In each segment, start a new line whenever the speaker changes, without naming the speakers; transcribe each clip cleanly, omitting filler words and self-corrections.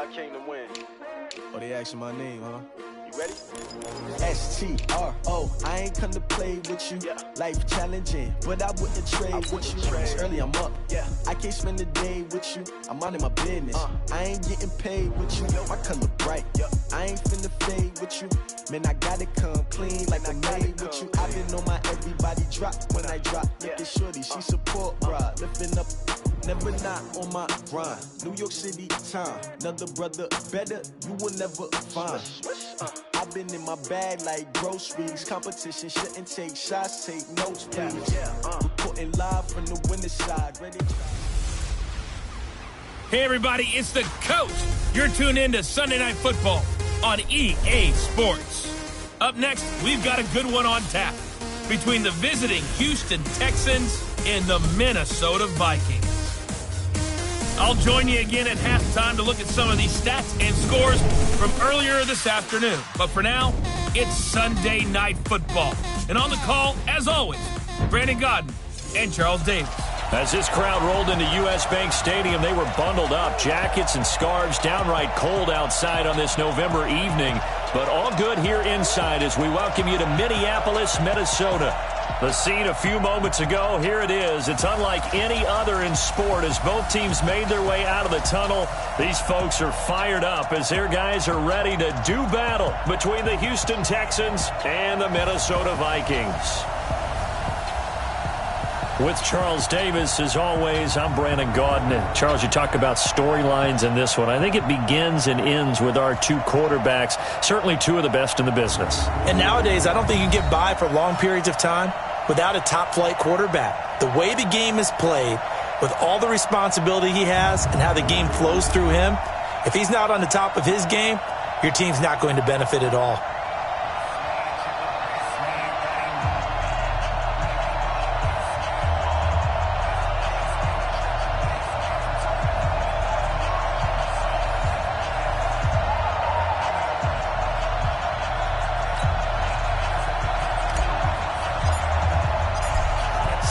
I came to win.
Oh, they asking my name, huh?
You ready?
S-T-R-O, I ain't come to play with you. Life challenging, but I wouldn't trade with you. It's early, I'm up. I can't spend the day with you. I'm minding my business. I ain't getting paid with you. My color bright. I ain't finna fade with you. Man, I gotta come clean like I made with you. I've been on my everybody drop when I drop. Look at shorty, she support, bruh. Lifting up, never not on my grind. New York City time, another brother better, you will never find. I've been in my bag like groceries. Competition shouldn't take shots, take notes, please. Reporting live from the winner's side. Ready?
Hey everybody, it's the coach. You're tuned in to Sunday Night Football on EA Sports. Up next, we've got a good one on tap between the visiting Houston Texans and the Minnesota Vikings. I'll join you again at halftime to look at some of these stats and scores from earlier this afternoon. But for now, it's Sunday Night Football. And on the call, as always, Brandon Godden and Charles Davis.
As this crowd rolled into U.S. Bank Stadium, they were bundled up, jackets and scarves, downright cold outside on this November evening. But all good here inside as we welcome you to Minneapolis, Minnesota. The scene a few moments ago, here it is. It's unlike any other in sport as both teams made their way out of the tunnel. These folks are fired up as their guys are ready to do battle between the Houston Texans and the Minnesota Vikings. With Charles Davis, as always, I'm Brandon Gaudin. And Charles, you talk about storylines in this one. I think it begins and ends with our two quarterbacks, certainly two of the best in the business.
And nowadays, I don't think you can get by for long periods of time without a top-flight quarterback. The way the game is played, with all the responsibility he has and how the game flows through him, if he's not on the top of his game, your team's not going to benefit at all.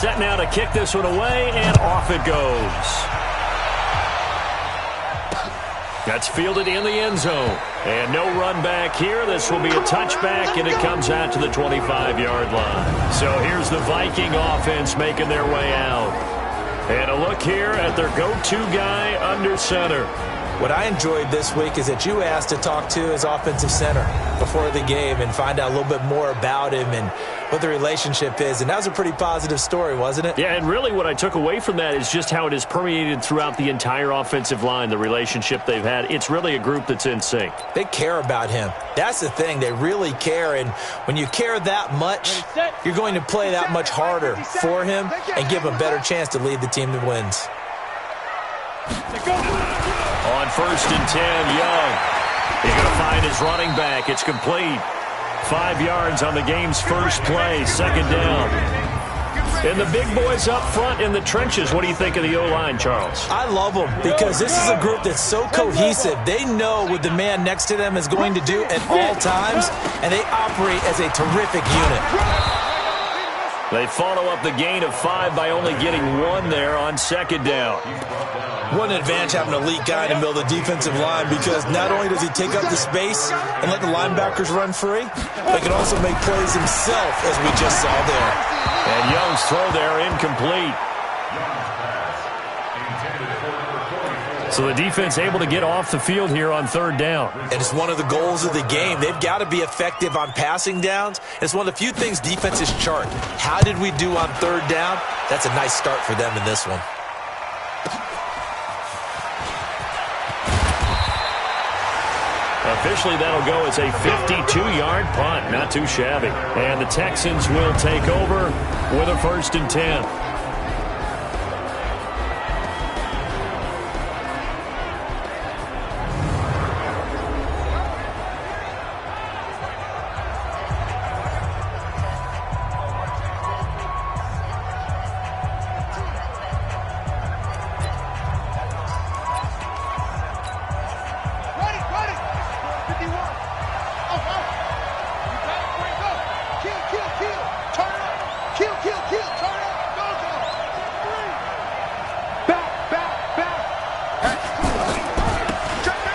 Set now to kick this one away, and off it goes. That's fielded in the end zone. And no run back here. This will be a touchback, and it comes out to the 25-yard line. So here's the Viking offense making their way out. And a look here at their go-to guy under center.
What I enjoyed this week is that you asked to talk to his offensive center before the game and find out a little bit more about him and what the relationship is. And that was a pretty positive story, wasn't it?
Yeah, and really what I took away from that is just how it has permeated throughout the entire offensive line, the relationship they've had. It's really a group that's in sync.
They care about him. That's the thing. They really care. And when you care that much, you're going to play that much harder for him and give him a better chance to lead the team that wins.
On 1st and 10, Young. He's going to find his running back. It's complete. 5 yards on the game's first play, second down. And the big boys up front in the trenches. What do you think of the O-line, Charles?
I love them because this is a group that's so cohesive. They know what the man next to them is going to do at all times, and they operate as a terrific unit.
They follow up the gain of 5 by only getting 1 there on second down.
What an advantage having an elite guy in the middle of the defensive line because not only does he take up the space and let the linebackers run free, but he can also make plays himself, as we just saw there.
And Young's throw there incomplete. So the defense able to get off the field here on third down.
And it's one of the goals of the game. They've got to be effective on passing downs. It's one of the few things defenses chart. How did we do on third down? That's a nice start for them in this one.
Officially, that'll go as a 52-yard punt. Not too shabby. And the Texans will take over with a 1st and 10.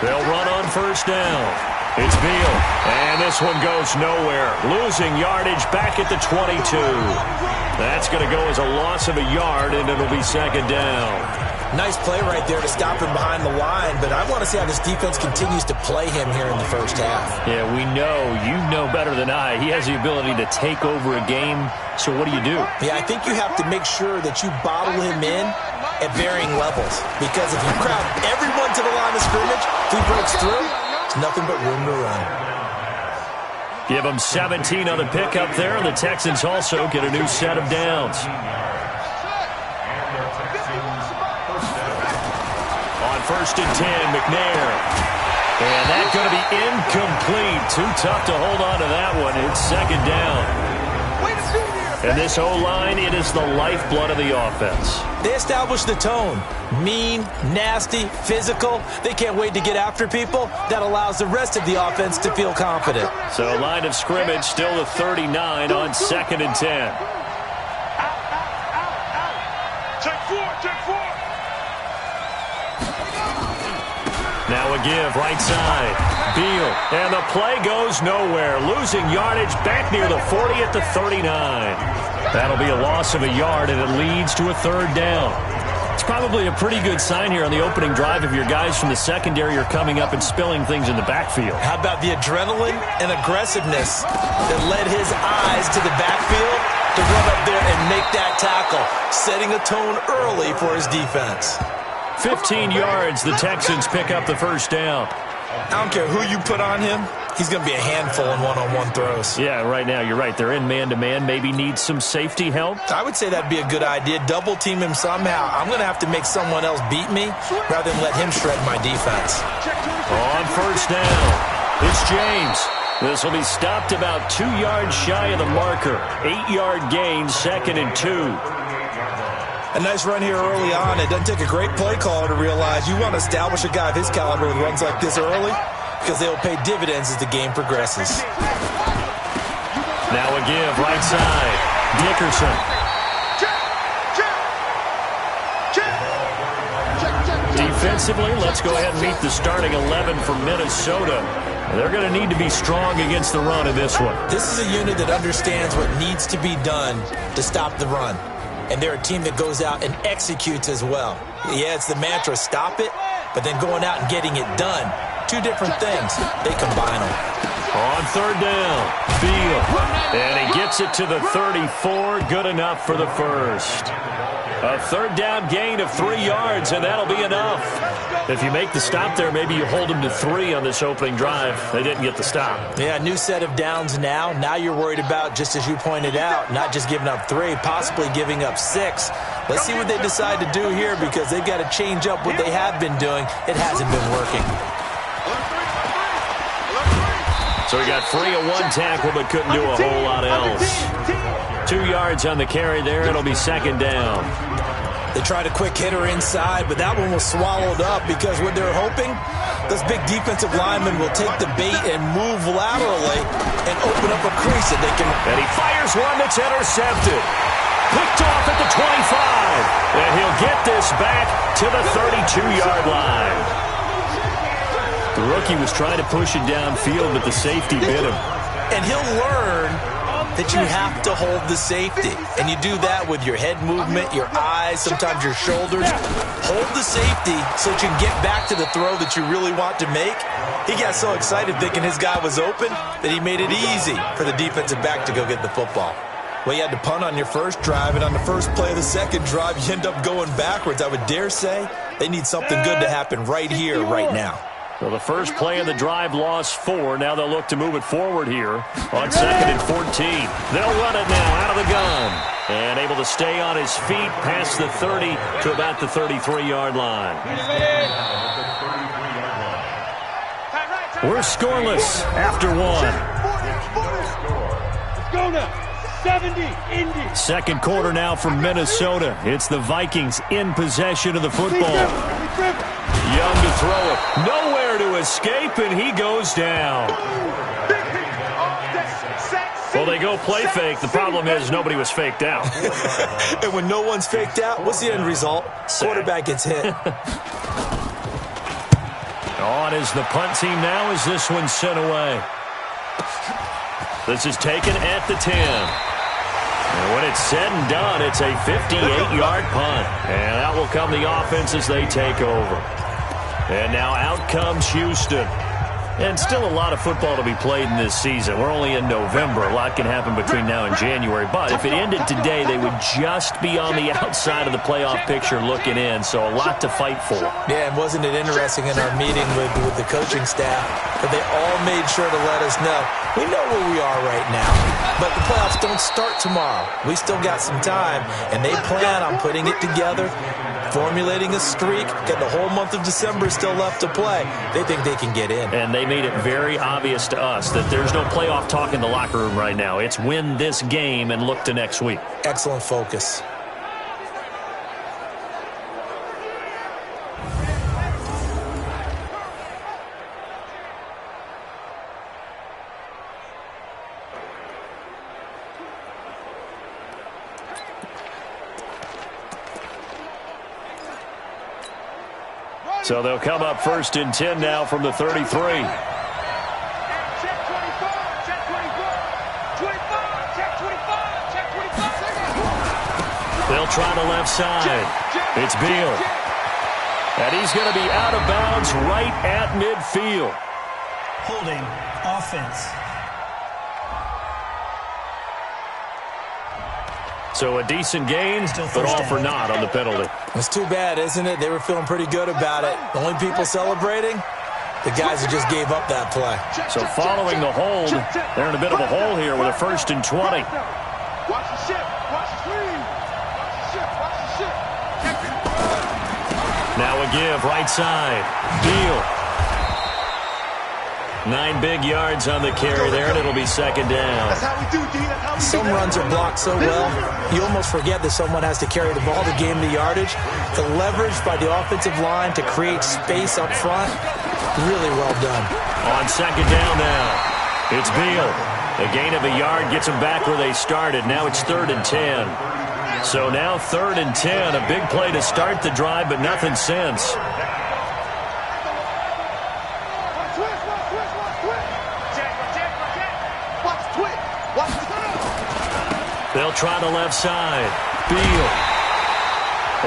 They'll first down. It's Beal, and this one goes nowhere. Losing yardage back at the 22. That's going to go as a loss of a yard, and it'll be second down.
Nice play right there to stop him behind the line, but I want to see how this defense continues to play him here in the first half.
Yeah, we know. You know better than I. He has the ability to take over a game, so what do?
Yeah, I think you have to make sure that you bottle him in at varying levels, because if you crowd everyone to the line of scrimmage, if he breaks through, it's nothing but room to run.
Give them 17 on the pickup there, and the Texans also get a new set of downs. On 1st and 10, McNair. And that's going to be incomplete. Too tough to hold on to that one. It's second down. And this O-line, it is the lifeblood of the offense.
They established the tone. Mean, nasty, physical. They can't wait to get after people. That allows the rest of the offense to feel confident.
So line of scrimmage still the 39 on 2nd and 10. Now a give, right side. Beal, and the play goes nowhere. Losing yardage back near the 40 at the 39. That'll be a loss of a yard, and it leads to a third down. It's probably a pretty good sign here on the opening drive if your guys from the secondary are coming up and spilling things in the backfield.
How about the adrenaline and aggressiveness that led his eyes to the backfield to run up there and make that tackle, setting a tone early for his defense.
15 yards, the Texans pick up the first down.
I don't care who you put on him, he's going to be a handful in one-on-one throws.
Yeah, right now, you're right. They're in man-to-man. Maybe needs some safety help.
I would say that'd be a good idea. Double team him somehow. I'm going to have to make someone else beat me rather than let him shred my defense.
On first down, it's James. This will be stopped about 2 yards shy of the marker. 8-yard gain, 2nd and 2.
A nice run here early on. It doesn't take a great play caller to realize you want to establish a guy of his caliber with runs like this early because they will pay dividends as the game progresses.
Now a give, right side. Dickerson. Defensively, let's go ahead and meet the starting 11 for Minnesota. They're going to need to be strong against the run in this one.
This is a unit that understands what needs to be done to stop the run. And they're a team that goes out and executes as well. Yeah, it's the mantra, stop it, but then going out and getting it done. Two different things. They combine them.
On third down, Beal. And he gets it to the 34. Good enough for the first. A third down gain of 3 yards, and that'll be enough. If you make the stop there, maybe you hold them to 3 on this opening drive. They didn't get the stop.
Yeah, new set of downs now. Now you're worried about, just as you pointed out, not just giving up 3, possibly giving up 6. Let's see what they decide to do here because they've got to change up what they have been doing. It hasn't been working.
So he got free of 1 tackle but couldn't do a whole lot else. 2 yards on the carry there. It'll be second down.
They tried a quick hitter inside, but that one was swallowed up because what they're hoping, those big defensive linemen will take the bait and move laterally and open up a crease that they can.
And he fires one that's intercepted. Picked off at the 25. And he'll get this back to the 32-yard line. The rookie was trying to push it downfield, but the safety bit him.
And he'll learn that you have to hold the safety. And you do that with your head movement, your eyes, sometimes your shoulders. Hold the safety so that you can get back to the throw that you really want to make. He got so excited thinking his guy was open that he made it easy for the defensive back to go get the football. Well, you had to punt on your first drive, and on the first play of the second drive, you end up going backwards. I would dare say they need something good to happen right here, right now.
So the first play of the drive lost 4. Now they'll look to move it forward here on 2nd and 14. They'll run it now out of the gun. And able to stay on his feet past the 30 to about the 33-yard line. We're scoreless after 1.
Let's go now. 70, Indy.
Second quarter now from Minnesota. It's the Vikings in possession of the football. Young to throw it. Nowhere to escape, and he goes down. Well, they go play fake. The problem is nobody was faked out.
And when no one's faked out, what's the end result? Quarterback gets hit.
On is the punt team now as this one's sent away. This is taken at the 10. And when it's said and done, it's a 58-yard punt. And out will come the offense as they take over. And now out comes Houston. And still a lot of football to be played in this season. We're only in November. A lot can happen between now and January. But if it ended today, they would just be on the outside of the playoff picture looking in. So a lot to fight for.
Yeah, and wasn't it interesting in our meeting with the coaching staff that they all made sure to let us know, we know where we are right now, but the playoffs don't start tomorrow. We still got some time, and they plan on putting it together, formulating a streak, getting the whole month of December still left to play. They think they can get in.
And they made it very obvious to us that there's no playoff talk in the locker room right now. It's win this game and look to next week.
Excellent focus.
So they'll come up 1st and 10 now from the 33.
Check 25, check 25, check 25.
They'll try the left side. It's Beal. And he's going to be out of bounds right at midfield.
Holding offense.
So a decent gain, but all for naught on the penalty.
It's too bad, isn't it? They were feeling pretty good about it. The only people celebrating, the guys who just gave up that play.
So following the hold, they're in a bit of a hole here with a 1st and 20.
Watch the ship. Watch the screen. Watch the ship. Watch the ship.
Now a give, right side. Beal. 9 big yards on the carry there, and it'll be 2nd down.
That's how we do, D. That's how we do.
Some runs are blocked so well, you almost forget that someone has to carry the ball to gain the yardage. The leverage by the offensive line to create space up front, really well done.
On 2nd down now, it's Beal. A gain of a yard gets them back where they started. Now it's 3rd and 10. So now 3rd and 10, a big play to start the drive, but nothing since. They'll try the left side. Beal.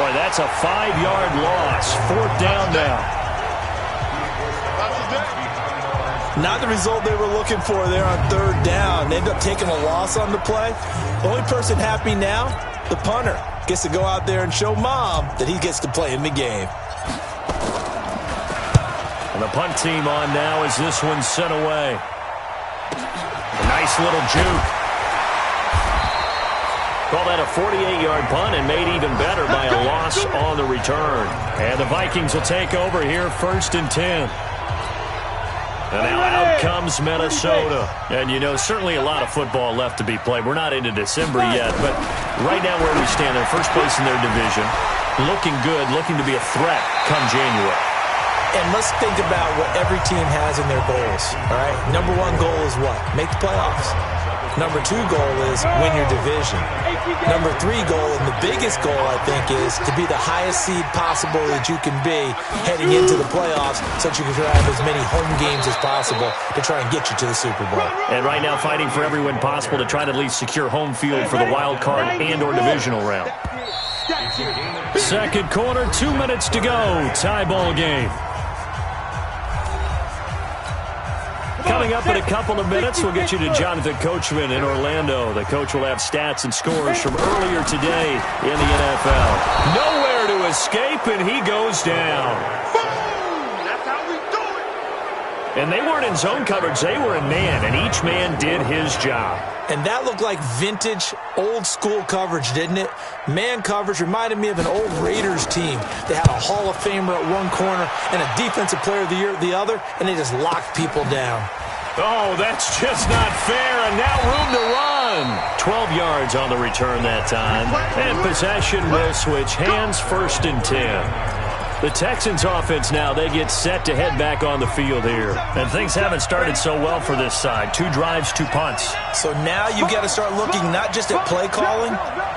Boy, that's a 5-yard loss. 4th down now.
Not the result they were looking for there on 3rd down. They ended up taking a loss on the play. The only person happy now, the punter, gets to go out there and show Mom that he gets to play in the game.
And the punt team on now as this one's sent away. A nice little juke. Call that a 48-yard punt and made even better by a loss on the return. And the Vikings will take over here 1st and 10. And now out comes Minnesota. And, you know, certainly a lot of football left to be played. We're not into December yet, but right now where we stand, they're first place in their division. Looking good, looking to be a threat come January.
And let's think about what every team has in their goals, all right? Number 1 goal is what? Make the playoffs. Number 2 goal is win your division. Number 3 goal, and the biggest goal, I think, is to be the highest seed possible that you can be heading into the playoffs so that you can have as many home games as possible to try and get you to the Super Bowl.
And right now fighting for every win possible to try to at least secure home field for the wild card and or divisional round. 2nd quarter, 2 minutes to go. Tie ball game. Coming up in a couple of minutes, we'll get you to Jonathan Coachman in Orlando. The coach will have stats and scores from earlier today in the NFL. Nowhere to escape, and he goes down.
That's how we do it.
And they weren't in zone coverage. They were in man, and each man did his job.
And that looked like vintage, old-school coverage, didn't it? Man coverage reminded me of an old Raiders team. They had a Hall of Famer at one corner and a Defensive Player of the Year at the other, and they just locked people down.
Oh, that's just not fair, and now room to run. 12 yards on the return that time. And possession will switch hands 1st and 10. The Texans offense now, they get set to head back on the field here. And things haven't started so well for this side. 2 drives, 2 punts.
So now you got to start looking not just at play calling,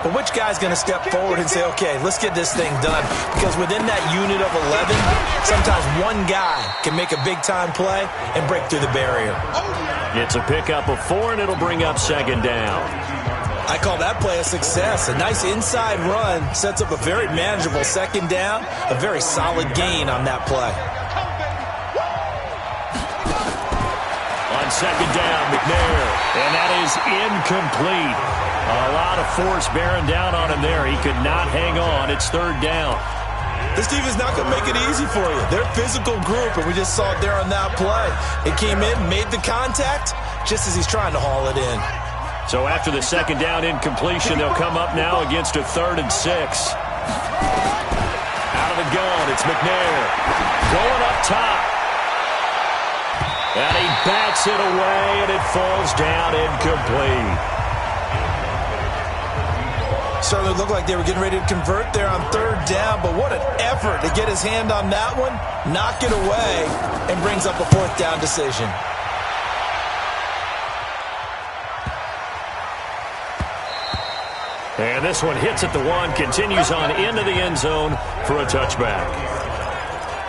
but which guy's going to step forward and say, okay, let's get this thing done. Because within that unit of 11, sometimes one guy can make a big-time play and break through the barrier.
It's a pickup of 4, and it'll bring up 2nd down.
I call that play a success. A nice inside run sets up a very manageable 2nd down, a very solid gain on that play.
On 2nd down, McNair, and that is incomplete. A lot of force bearing down on him there. He could not hang on. It's 3rd down.
This team is not going to make it easy for you. They're a physical group, and we just saw it there on that play. It came in, made the contact, just as he's trying to haul it in.
So after the 2nd down incompletion, they'll come up now against a 3rd and 6. Out of the gun, it's McNair. Going up top. And he bats it away, and it falls down incomplete.
Certainly looked like they were getting ready to convert there on 3rd down, but what an effort to get his hand on that one, knock it away, and brings up a 4th down decision.
And this one hits at the 1, continues on into the end zone for a touchback.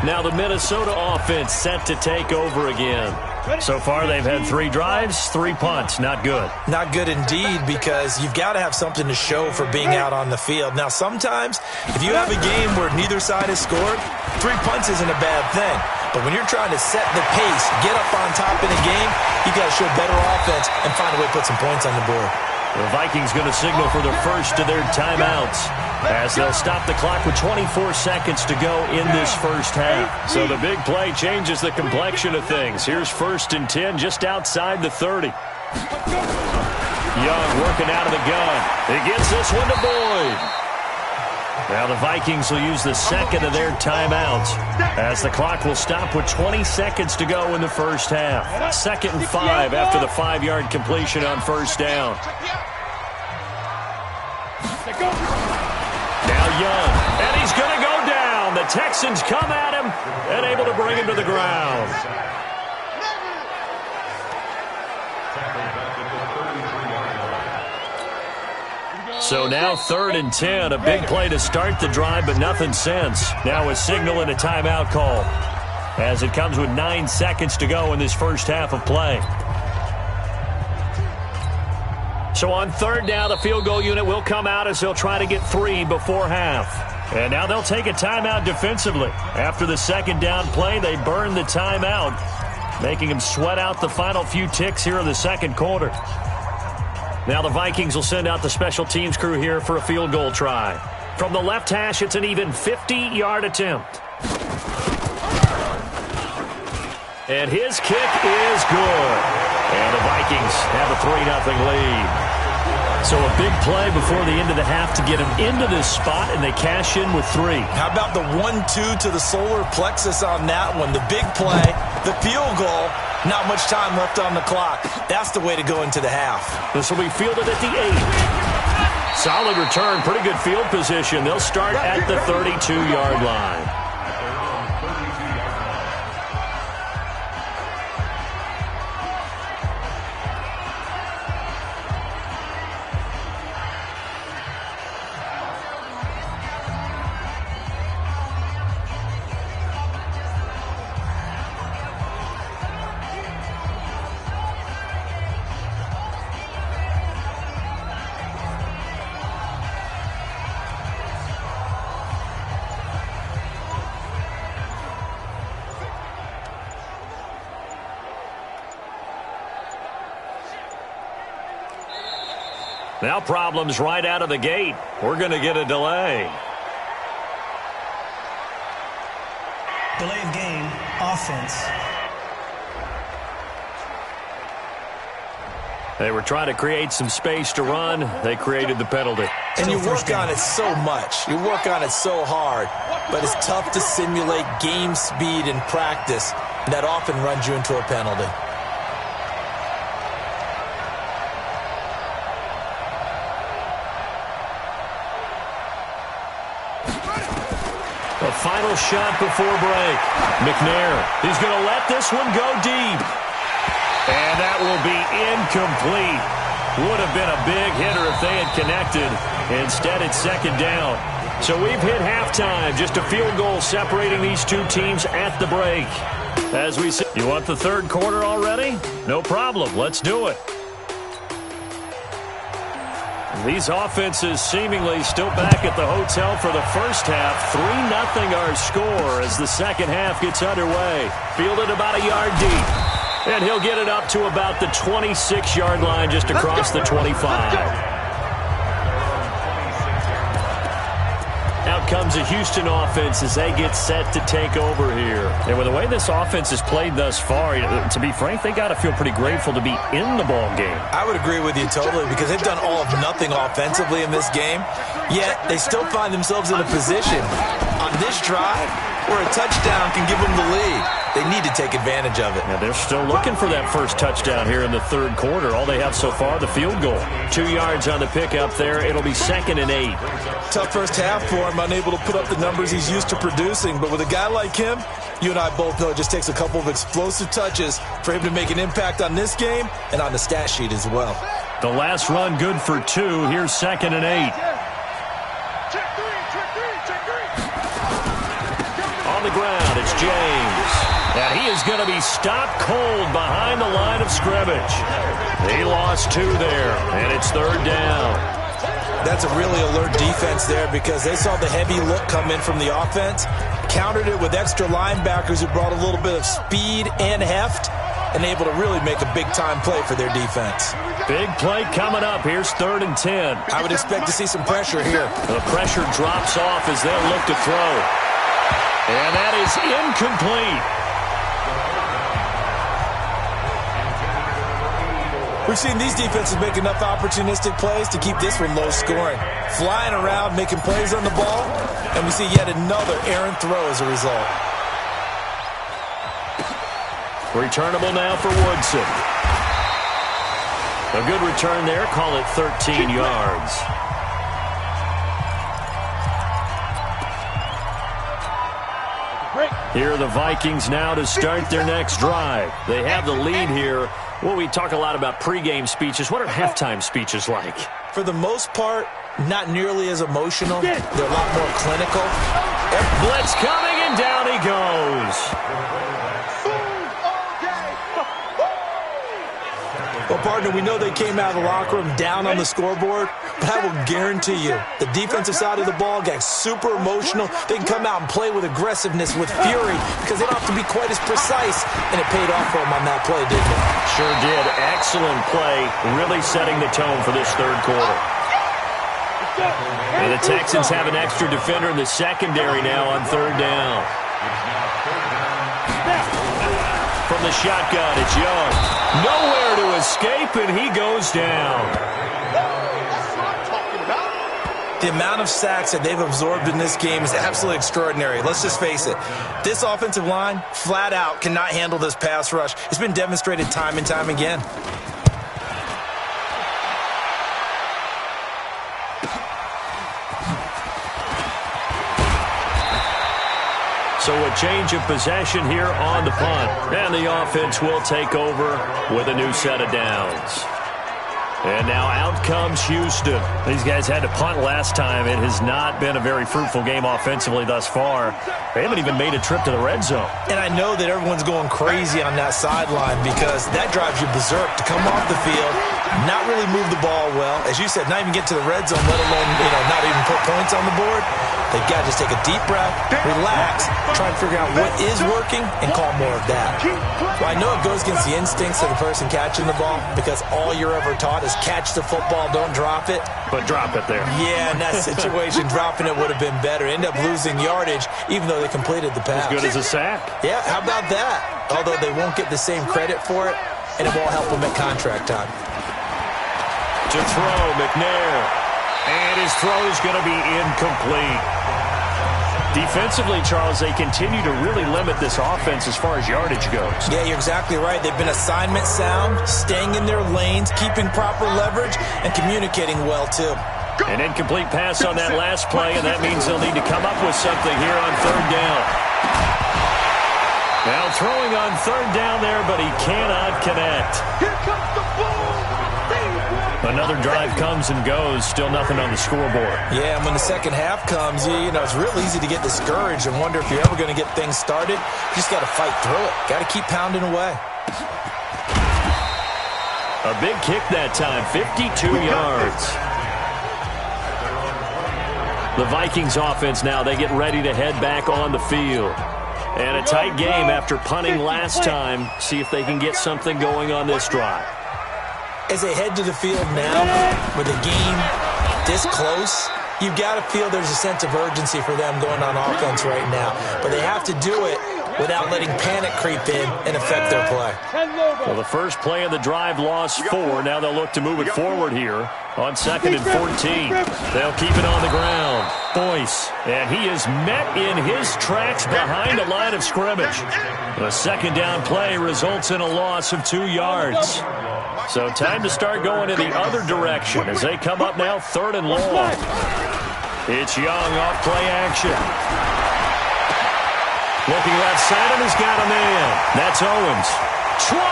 Now the Minnesota offense set to take over again. So far they've had 3 drives, 3 punts. Not good.
Not good indeed, because you've got to have something to show for being out on the field. Now sometimes, if you have a game where neither side has scored, 3 punts isn't a bad thing. But when you're trying to set the pace, get up on top in a game, you got to show better offense and find a way to put some points on the board.
The Vikings going to signal for the first of their timeouts as they'll stop the clock with 24 seconds to go in this first half. So the big play changes the complexion of things. Here's 1st and 10 just outside the 30. Young working out of the gun. He gets this one to Boyd. Now the Vikings will use the 2nd of their timeouts as the clock will stop with 20 seconds to go in the first half. 2nd and 5 after the 5-yard completion on 1st down. Now Young, and he's going to go down. The Texans come at him and able to bring him to the ground. So now 3rd and 10, a big play to start the drive, but nothing since. Now a signal and a timeout call as it comes with 9 seconds to go in this first half of play. So on 3rd down, the field goal unit will come out as they'll try to get 3 before half. And now they'll take a timeout defensively. After the 2nd down play, they burn the timeout, making them sweat out the final few ticks here in the 2nd quarter. Now the Vikings will send out the special teams crew here for a field goal try. From the left hash, it's an even 50-yard attempt. And his kick is good. And the Vikings have a 3-0 lead. So a big play before the end of the half to get them into this spot, and they cash in with 3.
How about the 1-2 to the solar plexus on that one? The big play, the field goal, not much time left on the clock. That's the way to go into the half.
This will be fielded at the 8. Solid return, pretty good field position. They'll start at the 32-yard line. Now problems right out of the gate. We're going to get a delay.
Delay of game, offense.
They were trying to create some space to run. They created the penalty.
And you work on it so much. You work on it so hard. But it's tough to simulate game speed in practice. And that often runs you into a penalty.
A final shot before break. McNair, he's going to let this one go deep. And that will be incomplete. Would have been a big hitter if they had connected. Instead, it's second down. So we've hit halftime. Just a field goal separating these two teams at the break. As we say, you want the third quarter already? No problem. Let's do it. These offenses seemingly still back at the hotel for the first half. 3-0 our score as the second half gets underway. Fielded about a yard deep. And he'll get it up to about the 26-yard line just across the 25. Out comes the Houston offense as they get set to take over here. And with the way this offense has played thus far, to be frank, they got to feel pretty grateful to be in the ball game.
I would agree with you totally because they've done all of nothing offensively in this game, yet they still find themselves in a position on this drive where a touchdown can give them the lead. They need to take advantage of it.
Now they're still looking for that first touchdown here in the third quarter. All they have so far, the field goal. 2 yards on the pickup there. It'll be 2nd and 8.
Tough first half for him, unable to put up the numbers he's used to producing. But with a guy like him, you and I both know it just takes a couple of explosive touches for him to make an impact on this game and on the stat sheet as well.
The last run good for 2. Here's 2nd and 8. On the ground, it's James. And he is going to be stopped cold behind the line of scrimmage. He lost 2 there, and it's 3rd down.
That's a really alert defense there because they saw the heavy look come in from the offense, countered it with extra linebackers who brought a little bit of speed and heft, and able to really make a big-time play for their defense.
Big play coming up. Here's 3rd and 10.
I would expect to see some pressure here.
The pressure drops off as they'll look to throw. And that is incomplete.
We've seen these defenses make enough opportunistic plays to keep this one low scoring. Flying around, making plays on the ball, and we see yet another errant throw as a result.
Returnable now for Woodson. A good return there. Call it 13 yards. Here are the Vikings now to start their next drive. They have the lead here. Well, we talk a lot about pregame speeches. What are halftime speeches like?
For the most part, not nearly as emotional. They're a lot more clinical.
Blitz coming, and down he goes.
Well, partner, we know they came out of the locker room down on the scoreboard, but I will guarantee you the defensive side of the ball got super emotional. They can come out and play with aggressiveness, with fury, because they don't have to be quite as precise, and it paid off for them on that play, didn't it?
Sure did. Excellent play, really setting the tone for this third quarter. And the Texans have an extra defender in the secondary now on 3rd down. From the shotgun, it's Young. Nowhere to escape, and he goes down.
The amount of sacks that they've absorbed in this game is absolutely extraordinary. Let's just face it. This offensive line, flat out, cannot handle this pass rush. It's been demonstrated time and time again.
So a change of possession here on the punt. And the offense will take over with a new set of downs. And now out comes Houston. These guys had to punt last time. It has not been a very fruitful game offensively thus far. They haven't even made a trip to the red zone.
And I know that everyone's going crazy on that sideline because that drives you berserk to come off the field, not really move the ball well. As you said, not even get to the red zone, let alone, not even put points on the board. They've got to just take a deep breath, relax, try and figure out what is working, and call more of that. Well, I know it goes against the instincts of the person catching the ball because all you're ever taught is catch the football, don't drop it.
But drop it there.
Yeah, in that situation, dropping it would have been better. End up losing yardage, even though they completed the pass.
As good as a sack.
Yeah, how about that? Although they won't get the same credit for it, and it won't help them at contract time.
To throw, McNair. And his throw is going to be incomplete. Defensively, Charles, they continue to really limit this offense as far as yardage goes.
Yeah, you're exactly right. They've been assignment sound, staying in their lanes, keeping proper leverage, and communicating well, too.
An incomplete pass on that last play, and that means they'll need to come up with something here on third down. Now throwing on third down there, but he cannot connect.
Here comes the boom.
Another drive comes and goes, still nothing on the scoreboard.
Yeah, and when the second half comes, you know, it's real easy to get discouraged and wonder if you're ever going to get things started. You just got to fight through it. Got to keep pounding away.
A big kick that time, 52 yards. The Vikings offense now, they get ready to head back on the field. And a tight game after punting last time. See if they can get something going on this drive.
As they head to the field now, with the game this close, you've got to feel there's a sense of urgency for them going on offense right now. But they have to do it without letting panic creep in and affect their play.
Well, the first play of the drive lost 4. Now they'll look to move it forward here on 2nd and 14. They'll keep it on the ground. Boyce, and he is met in his tracks behind the line of scrimmage. The second down play results in a loss of 2 yards. So time to start going in the other direction as they come up now 3rd and long. It's Young off play action. Looking left side, and he's got a man. That's Owens. 20,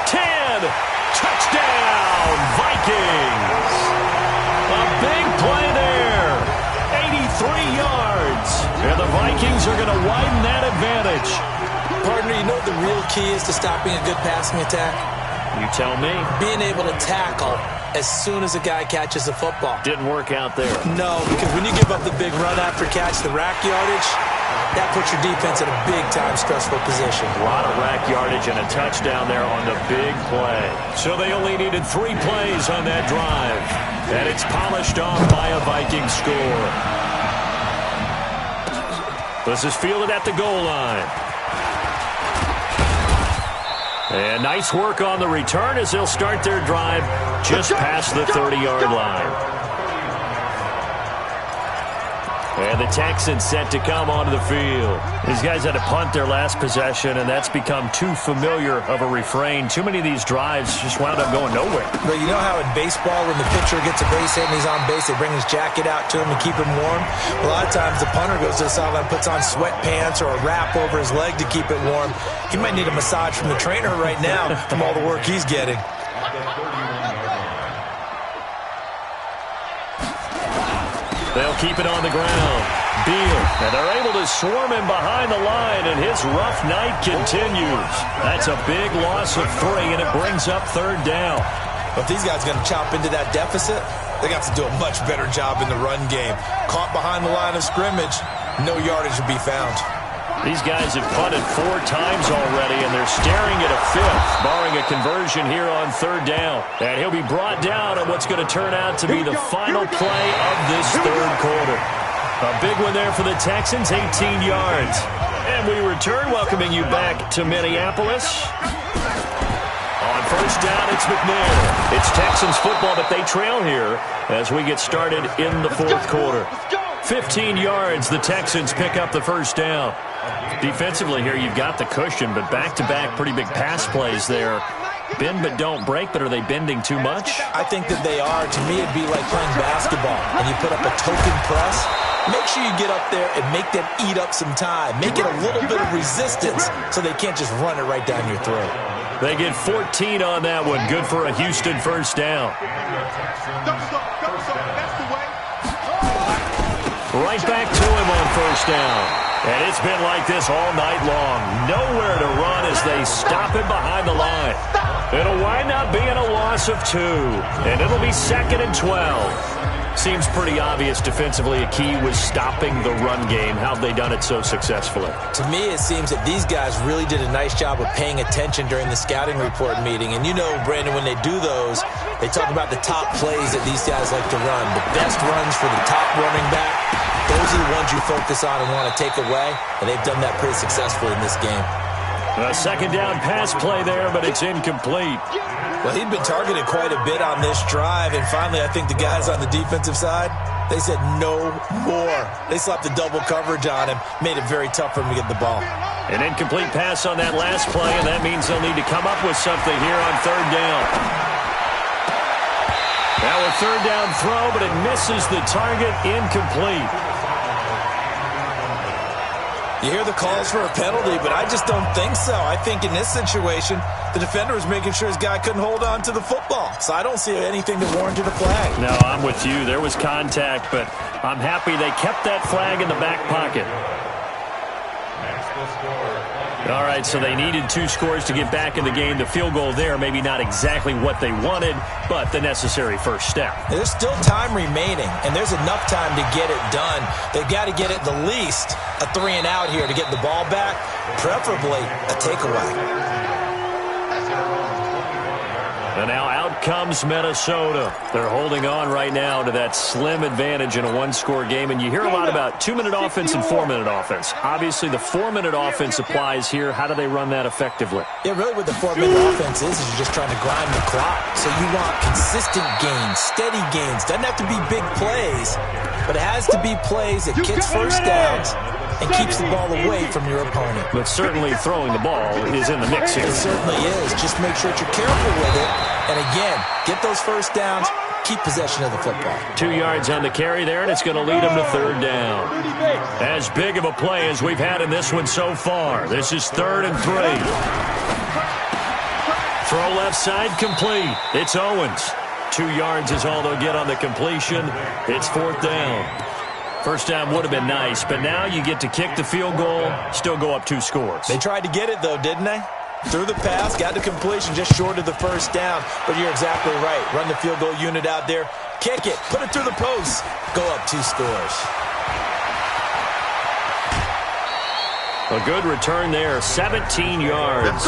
10, touchdown, Vikings. A big play there. 83 yards. And the Vikings are going to widen that advantage.
Partner, you know what the real key is to stopping a good passing attack?
You tell me.
Being able to tackle as soon as a guy catches the football.
Didn't work out there.
No, because when you give up the big run after catch, the rack yardage, that puts your defense in a big-time stressful position.
A lot of rack yardage and a touchdown there on the big play. So they only needed 3 plays on that drive. And it's polished off by a Viking score. This is fielded at the goal line. And nice work on the return as they'll start their drive just past the 30-yard line. And the Texans set to come onto the field. These guys had to punt their last possession, and that's become too familiar of a refrain. Too many of these drives just wound up going nowhere.
But you know how in baseball, when the pitcher gets a base hit and he's on base, they bring his jacket out to him to keep him warm? A lot of times the punter goes to the sideline, puts on sweatpants or a wrap over his leg to keep it warm. He might need a massage from the trainer right now from all the work he's getting.
They'll keep it on the ground. Beal, and they're able to swarm him behind the line, and his rough night continues. That's a big loss of 3, and it brings up 3rd down.
But if these guys are going to chop into that deficit, they got to do a much better job in the run game. Caught behind the line of scrimmage, no yardage to be found.
These guys have punted 4 times already, and they're staring at a 5th, barring a conversion here on 3rd down. And he'll be brought down on what's going to turn out to be the final play of this 3rd quarter. A big one there for the Texans, 18 yards. And we return, welcoming you back to Minneapolis. On 1st down, it's McNair. It's Texans football, but they trail here as we get started in the 4th quarter. 15 yards, the Texans pick up the 1st down. Defensively here, you've got the cushion, but back-to-back pretty big pass plays there. Bend but don't break, but are they bending too much?
I think that they are. To me, it'd be like playing basketball, and you put up a token press. Make sure you get up there and make them eat up some time. Make it a little bit of resistance so they can't just run it right down your throat.
They get 14 on that one. Good for a Houston 1st down. Right back to him on 1st down. And it's been like this all night long. Nowhere to run as they stop him behind the line. It'll wind up being a loss of 2. And it'll be 2nd and 12. Seems pretty obvious defensively a key was stopping the run game. How have they done it so successfully?
To me, it seems that these guys really did a nice job of paying attention during the scouting report meeting. And you know, Brandon, when they do those, they talk about the top plays that these guys like to run. The best runs for the top running back. Those are the ones you focus on and want to take away, and they've done that pretty successfully in this game.
A 2nd down pass play there, but it's incomplete.
Well, he'd been targeted quite a bit on this drive, and finally I think the guys on the defensive side, they said no more. They slapped the double coverage on him, made it very tough for him to get the ball.
An incomplete pass on that last play, and that means they'll need to come up with something here on 3rd down. Now a third down throw, but it misses the target, incomplete.
You hear the calls for a penalty, but I just don't think so. I think in this situation, the defender was making sure his guy couldn't hold on to the football. So I don't see anything that warranted a flag.
No, I'm with you. There was contact, but I'm happy they kept that flag in the back pocket. All right, so they needed 2 scores to get back in the game. The field goal there, maybe not exactly what they wanted, but the necessary first step.
There's still time remaining, and there's enough time to get it done. They've got to get at the least a 3-and-out here to get the ball back, preferably a takeaway.
And now out comes Minnesota. They're holding on right now to that slim advantage in a 1-score game. And you hear a lot about 2-minute offense and 4-minute offense. Obviously, the 4-minute offense applies here. How do they run that effectively?
Yeah, really what the 4-minute offense is you're just trying to grind the clock. So you want consistent gains, steady gains. Doesn't have to be big plays, but it has to be plays that gets first downs and keeps the ball away from your opponent.
But certainly throwing the ball is in the mix here.
It certainly is. Just make sure that you're careful with it. And again, get those first downs, keep possession of the football.
2 yards on the carry there, and it's going to lead them to third down. As big of a play as we've had in this one so far. This is 3rd and 3. Throw left side complete. It's Owens. 2 yards is all they'll get on the completion. It's 4th down. First down would have been nice, but now you get to kick the field goal, still go up 2 scores.
They tried to get it, though, didn't they? Threw the pass, got the completion just short of the first down. But you're exactly right. Run the field goal unit out there. Kick it. Put it through the post. Go up 2 scores.
A good return there, 17 yards.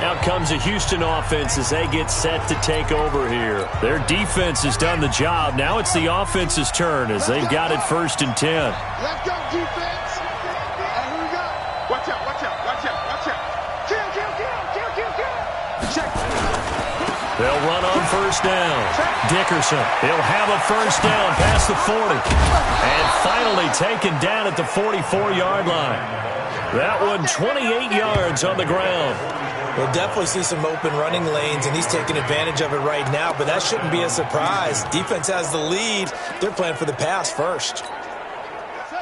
Out comes a Houston offense as they get set to take over here. Their defense has done the job. Now it's the offense's turn as they've got it 1st and 10.
Let's go, defense. And here we go. Watch out, watch out, watch out, watch out. Kill, kill, kill, kill, kill, kill. Check.
They'll run on 1st down. Dickerson, he'll have a 1st down past the 40. And finally taken down at the 44-yard line. That one 28 yards on the ground.
We'll definitely see some open running lanes, and he's taking advantage of it right now, but that shouldn't be a surprise. Defense has the lead. They're playing for the pass first.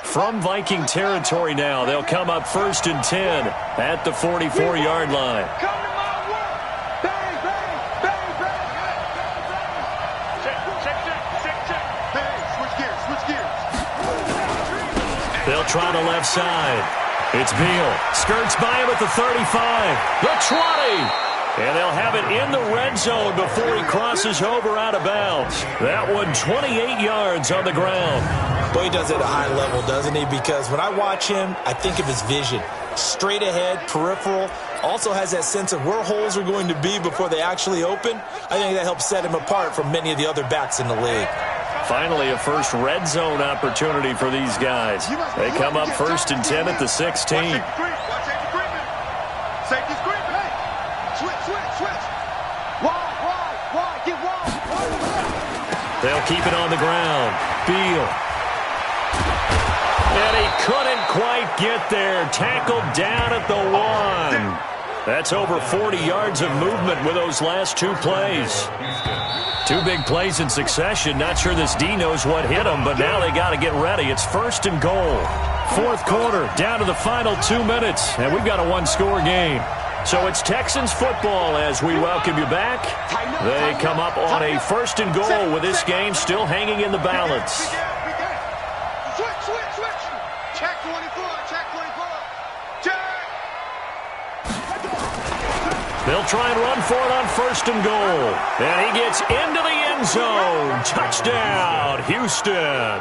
From Viking territory now, they'll come up 1st and 10 at the 44-yard line.
Come to my work. Bang, bang, bang, bang. Check, check, check, check, check. Bang, switch gears, switch gears.
They'll try the left side. It's Beal. Skirts by him at the 35. The 20. And they'll have it in the red zone before he crosses over out of bounds. That one 28 yards on the ground.
Boy, he does it at a high level, doesn't he? Because when I watch him, I think of his vision. Straight ahead, peripheral. Also has that sense of where holes are going to be before they actually open. I think that helps set him apart from many of the other backs in the league.
Finally, a first red zone opportunity for these guys. They come up 1st and 10 at the 16.
Watch safety creeping. Safety's creeping. Hey, switch, switch, switch. Wide, get wide.
They'll keep it on the ground. Beal. And he couldn't quite get there. Tackled down at the 1. That's over 40 yards of movement with those last 2 plays. 2 big plays in succession. Not sure this D knows what hit them, but now they got to get ready. It's 1st and goal. 4th quarter, down to the final 2 minutes, and we've got a 1-score game. So it's Texans football as we welcome you back. They come up on a 1st and goal with this game still hanging in the balance.
Switch, switch, switch. Check 24, check 24. Check.
They'll try and run for it on 1st and goal. And he gets into the end zone. Touchdown, Houston.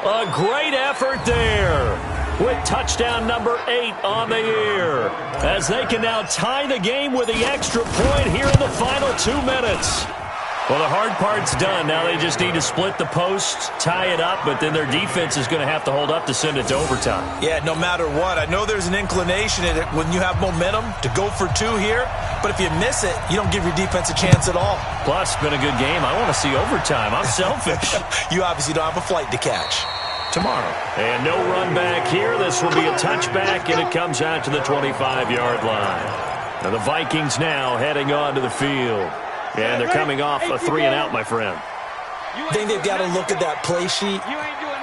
A great effort there with touchdown number 8 on the year. As they can now tie the game with the extra point here in the final 2 minutes. Well, the hard part's done. Now they just need to split the post, tie it up, but then their defense is going to have to hold up to send it to overtime.
Yeah, no matter what. I know there's an inclination in it when you have momentum to go for 2 here, but if you miss it, you don't give your defense a chance at all.
Plus, it's been a good game. I want to see overtime. I'm selfish.
You obviously don't have a flight to catch.
Tomorrow. And no run back here. This will be a touchback, and it comes out to the 25-yard line. Now the Vikings now heading onto the field. And they're coming off a 3-and-out, my friend.
I think they've got to look at that play sheet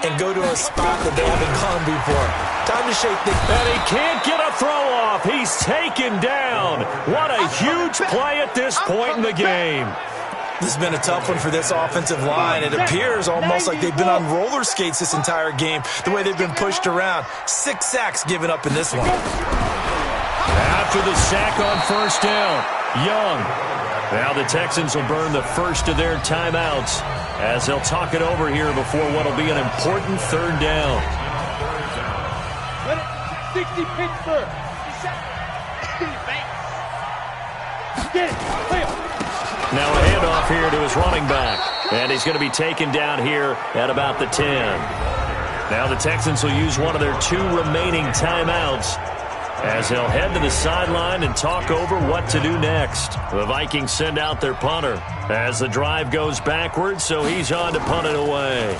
and go to a spot that they haven't gone before. Time to shake things.
And he can't get a throw off. He's taken down. What a huge play at this point in the game.
This has been a tough one for this offensive line. It appears almost like they've been on roller skates this entire game, the way they've been pushed around. 6 sacks given up in this one.
After the sack on first down, Young. Now the Texans will burn the first of their timeouts as they'll talk it over here before what will be an important third down.
60 Pittsburgh. Get it. Play up.
Now a handoff here to his running back. And he's going to be taken down here at about the 10. Now the Texans will use one of their 2 remaining timeouts as they'll head to the sideline and talk over what to do next. The Vikings send out their punter as the drive goes backwards, so he's on to punt it away.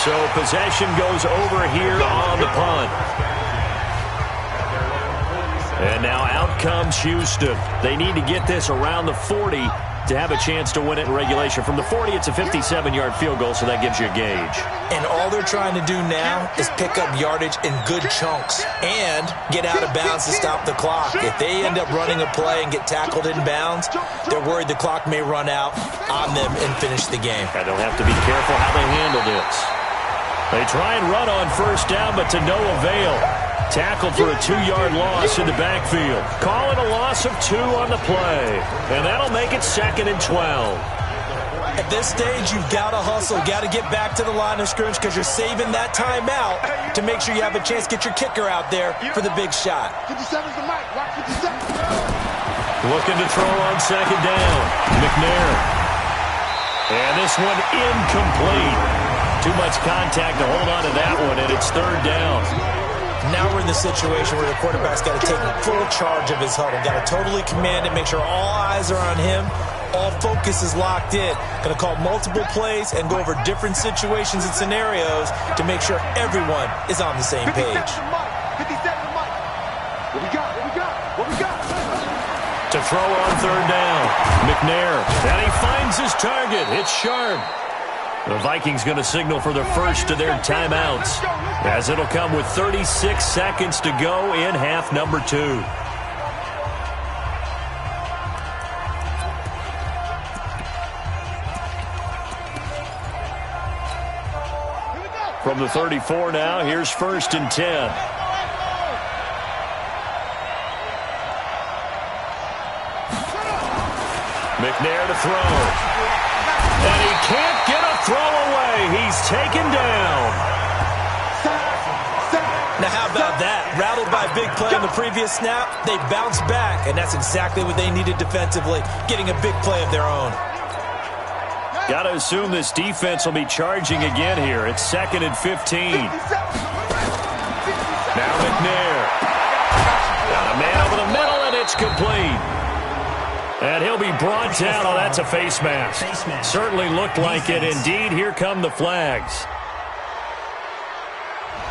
So possession goes over here on the punt. And now out comes Houston. They need to get this around the 40 to have a chance to win it in regulation. From the 40, it's a 57-yard field goal, so that gives you a gauge.
And all they're trying to do now is pick up yardage in good chunks and get out of bounds to stop the clock. If they end up running a play and get tackled in bounds, they're worried the clock may run out on them and finish the game.
And they'll have to be careful how they handle this. They try and run on first down, but to no avail. Tackled for a 2-yard loss in the backfield. Calling a loss of 2 on the play. And that'll make it 2nd and 12.
At this stage, you've got to hustle. Got to get back to the line of scrimmage because you're saving that timeout to make sure you have a chance to get your kicker out there for the big shot.
57's the mic. Watch 57.
Looking to throw on second down. McNair. And this one incomplete. Too much contact to hold on to that one, and it's 3rd down.
Now we're in the situation where the quarterback's got to take full charge of his huddle. Got to totally command it, make sure all eyes are on him. All focus is locked in. Going to call multiple plays and go over different situations and scenarios to make sure everyone is on the same page.
57 the mic. What we got? What we got? What we got?
To throw on 3rd down. McNair. And he finds his target. It's Sharp. The Vikings going to signal for the first of their timeouts as it'll come with 36 seconds to go in half number 2. From the 34 now, here's 1st and 10. McNair to throw. And he can't get a throw away. He's taken down.
Now how about that? Rattled by a big play on the previous snap, they bounce back, and that's exactly what they needed defensively, getting a big play of their own.
Got to assume this defense will be charging again here. It's 2nd and 15. Now McNair. Got a man over the middle, and it's complete. And he'll be brought down. Oh, that's a face mask. Certainly looked like it. Indeed, here come the flags.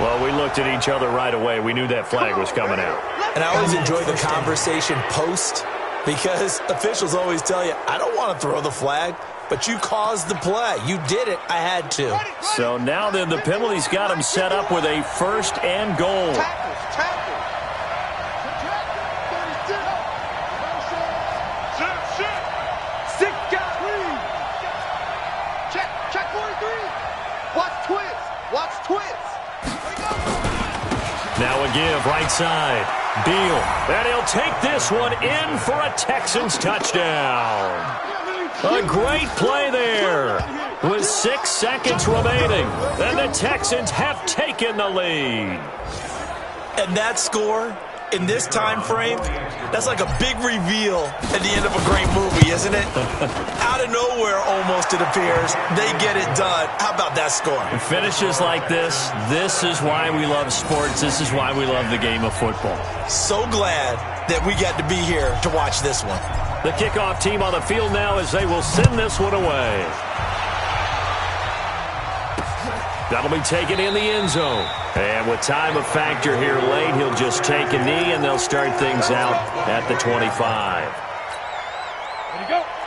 Well, we looked at each other right away. We knew that flag was coming out.
And I always enjoy the conversation post because officials always tell you, I don't want to throw the flag, but you caused the play. You did it. I had to.
So now then the penalty's got him set up with a 1st and goal. Now a give, right side. Beal. And he'll take this one in for a Texans touchdown. A great play there. With 6 seconds remaining. And the Texans have taken the lead.
And that score, in this time frame, that's like a big reveal at the end of a great movie, isn't it? Out of nowhere, almost, it appears. They get it done. How about that score?
Finishes like this is why we love sports. This is why we love the game of football.
So glad that we got to be here to watch this one.
The kickoff team on the field now as they will send this one away. That'll be taken in the end zone. And with time a factor here late, he'll just take a knee, and they'll start things out at the 25.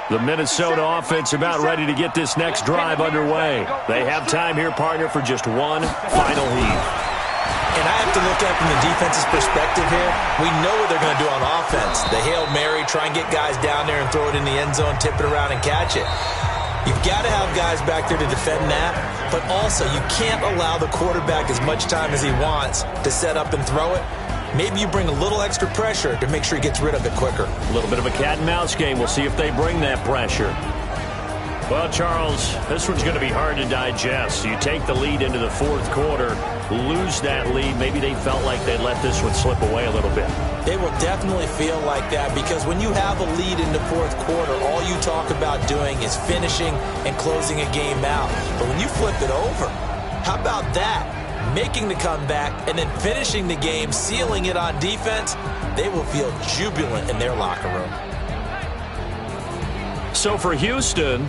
The Minnesota offense about ready to get this next drive underway. They have time here, partner, for just one final heave.
And I have to look at it from the defense's perspective here. We know what they're going to do on offense. The Hail Mary, try and get guys down there and throw it in the end zone, tip it around and catch it. You've got to have guys back there to defend that, but also you can't allow the quarterback as much time as he wants to set up and throw it. Maybe you bring a little extra pressure to make sure he gets rid of it quicker.
A little bit of a cat and mouse game. We'll see if they bring that pressure. Well, Charles, this one's going to be hard to digest. You take the lead into the fourth quarter, lose that lead. Maybe they felt like they let this one slip away a little bit.
They will definitely feel like that because when you have a lead in the fourth quarter, all you talk about doing is finishing and closing a game out. But when you flip it over, how about that? Making the comeback and then finishing the game, sealing it on defense, they will feel jubilant in their locker room.
So for Houston,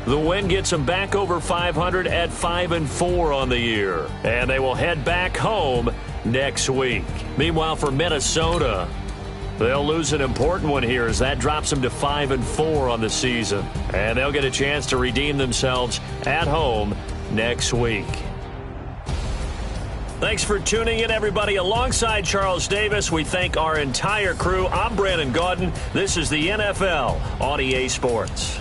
the win gets them back over 500 at 5-4 on the year. And they will head back home next week. Meanwhile, for Minnesota, they'll lose an important one here as that drops them to 5-4 on the season. And they'll get a chance to redeem themselves at home next week. Thanks for tuning in, everybody. Alongside Charles Davis, we thank our entire crew. I'm Brandon Gaudin. This is the NFL on EA Sports.